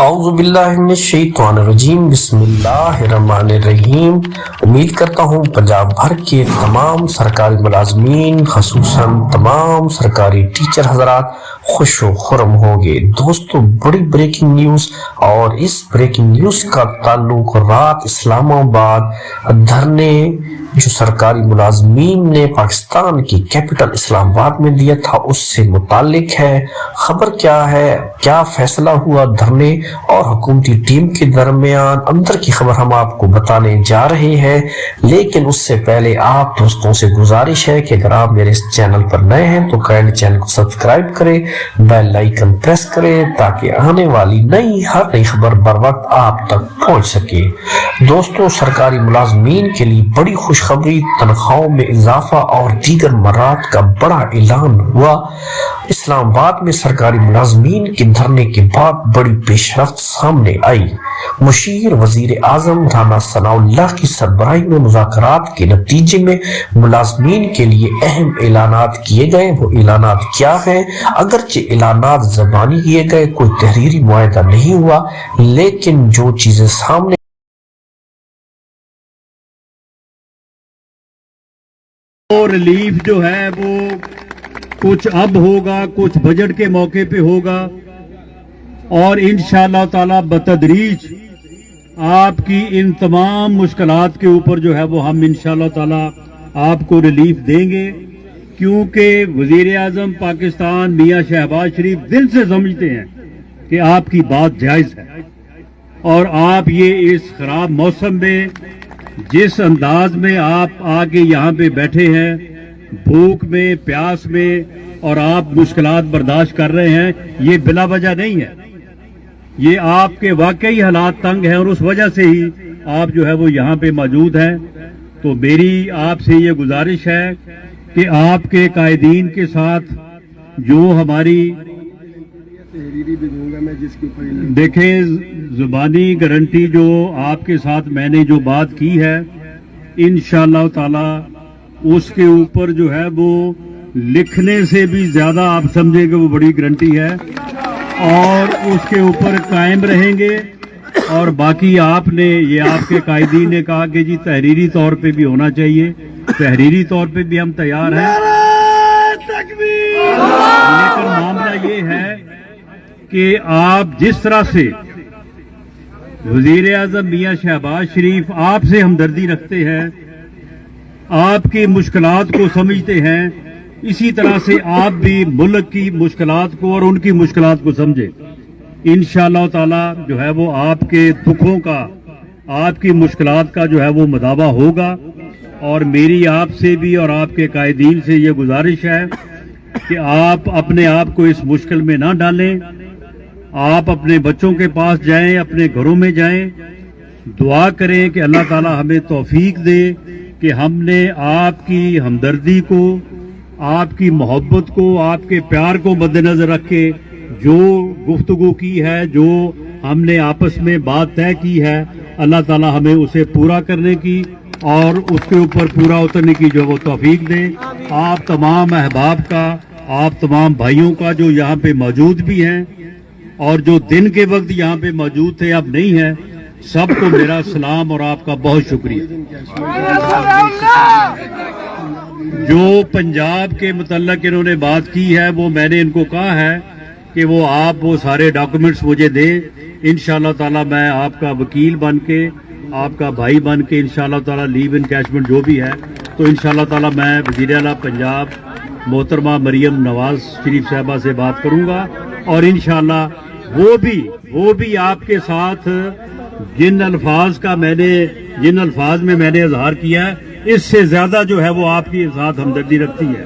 اعوذ باللہ من الشیطان الرجیم، بسم اللہ الرحمن الرحیم۔ امید کرتا ہوں پنجاب بھر کے تمام سرکاری ملازمین خصوصاً تمام سرکاری ٹیچر حضرات خوش و خرم ہوں گے۔ دوستو، بڑی بریکنگ نیوز، اور اس بریکنگ نیوز کا تعلق رات اسلام آباد دھرنے جو سرکاری ملازمین نے پاکستان کی کیپٹل اسلام آباد میں دیا تھا اس سے متعلق ہے۔ خبر کیا ہے، کیا فیصلہ ہوا دھرنے اور حکومتی ٹیم کے درمیان، اندر کی خبر ہم آپ کو بتانے جا رہے ہیں۔ لیکن اس سے پہلے آپ دوستوں سے گزارش ہے کہ اگر آپ میرے اس چینل پر نئے ہیں تو کائنڈلی چینل کو سبسکرائب کریں، بیل آئیکن پریس کریں تاکہ آنے والی ہر نئی خبر بر وقت آپ تک پہنچ سکے۔ دوستو، سرکاری ملازمین کے لیے بڑی خوشخبری، تنخواہوں میں اضافہ اور دیگر مراد کا بڑا اعلان ہوا۔ اسلام آباد میں سرکاری ملازمین کے دھرنے کے بعد بڑی پیش رفت سامنے آئی۔ مشیر وزیر اعظم رانا ثناء اللہ کی سربراہی میں مذاکرات کے نتیجے میں ملازمین کے لیے اہم اعلانات کیے گئے۔ وہ اعلانات کیا ہیں؟ اگرچہ اعلانات زبانی کیے گئے، کوئی تحریری معاہدہ نہیں ہوا، لیکن جو چیزیں سامنے اور ریلیف جو ہے وہ کچھ اب ہوگا، کچھ بجٹ کے موقع پہ ہوگا، اور انشاءاللہ تعالی بتدریج آپ کی ان تمام مشکلات کے اوپر جو ہے وہ ہم انشاءاللہ تعالی آپ کو ریلیف دیں گے، کیونکہ وزیر اعظم پاکستان میاں شہباز شریف دل سے سمجھتے ہیں کہ آپ کی بات جائز ہے، اور آپ یہ اس خراب موسم میں جس انداز میں آپ آگے یہاں پہ بیٹھے ہیں، بھوک میں، پیاس میں، اور آپ مشکلات برداشت کر رہے ہیں، یہ بلا وجہ نہیں ہے۔ یہ آپ کے واقعی حالات تنگ ہیں، اور اس وجہ سے ہی آپ جو ہے وہ یہاں پہ موجود ہیں۔ تو میری آپ سے یہ گزارش ہے کہ آپ کے قائدین کے ساتھ جو ہماری دیکھیں زبانی گارنٹی جو آپ کے ساتھ میں نے جو بات کی ہے، انشاءاللہ تعالی اس کے اوپر جو ہے وہ لکھنے سے بھی زیادہ آپ سمجھیں کہ وہ بڑی گارنٹی ہے، اور اس کے اوپر قائم رہیں گے۔ اور باقی آپ نے یہ آپ کے قائدین نے کہا کہ جی تحریری طور پہ بھی ہونا چاہیے، تحریری طور پہ بھی ہم تیار ہیں، لیکن معاملہ یہ ہے کہ آپ جس طرح سے وزیر اعظم میاں شہباز شریف آپ سے ہمدردی رکھتے ہیں، آپ کی مشکلات کو سمجھتے ہیں، اسی طرح سے آپ بھی ملک کی مشکلات کو اور ان کی مشکلات کو سمجھیں۔ انشاءاللہ تعالی جو ہے وہ آپ کے دکھوں کا، آپ کی مشکلات کا جو ہے وہ مداوع ہوگا، اور میری آپ سے بھی اور آپ کے قائدین سے یہ گزارش ہے کہ آپ اپنے آپ کو اس مشکل میں نہ ڈالیں، آپ اپنے بچوں کے پاس جائیں، اپنے گھروں میں جائیں، دعا کریں کہ اللہ تعالی ہمیں توفیق دے کہ ہم نے آپ کی ہمدردی کو، آپ کی محبت کو، آپ کے پیار کو مد نظر رکھ کے جو گفتگو کی ہے، جو ہم نے آپس میں بات طے کی ہے، اللہ تعالی ہمیں اسے پورا کرنے کی اور اس کے اوپر پورا اترنے کی جو وہ توفیق دے۔ آپ تمام احباب کا، آپ تمام بھائیوں کا جو یہاں پہ موجود بھی ہیں اور جو دن کے وقت یہاں پہ موجود تھے اب نہیں ہیں، سب کو میرا سلام اور آپ کا بہت شکریہ۔ جو پنجاب کے متعلق انہوں نے بات کی ہے، وہ میں نے ان کو کہا ہے کہ وہ آپ وہ سارے ڈاکومنٹس مجھے دیں۔ انشاءاللہ تعالی میں آپ کا وکیل بن کے، آپ کا بھائی بن کے، انشاءاللہ تعالی لیو انکیشمنٹ جو بھی ہے، تو انشاءاللہ تعالی میں وزیر اعلیٰ پنجاب محترمہ مریم نواز شریف صاحبہ سے بات کروں گا، اور انشاءاللہ وہ بھی آپ کے ساتھ جن الفاظ میں میں نے اظہار کیا ہے، اس سے زیادہ جو ہے وہ آپ کے ساتھ ہمدردی رکھتی ہے۔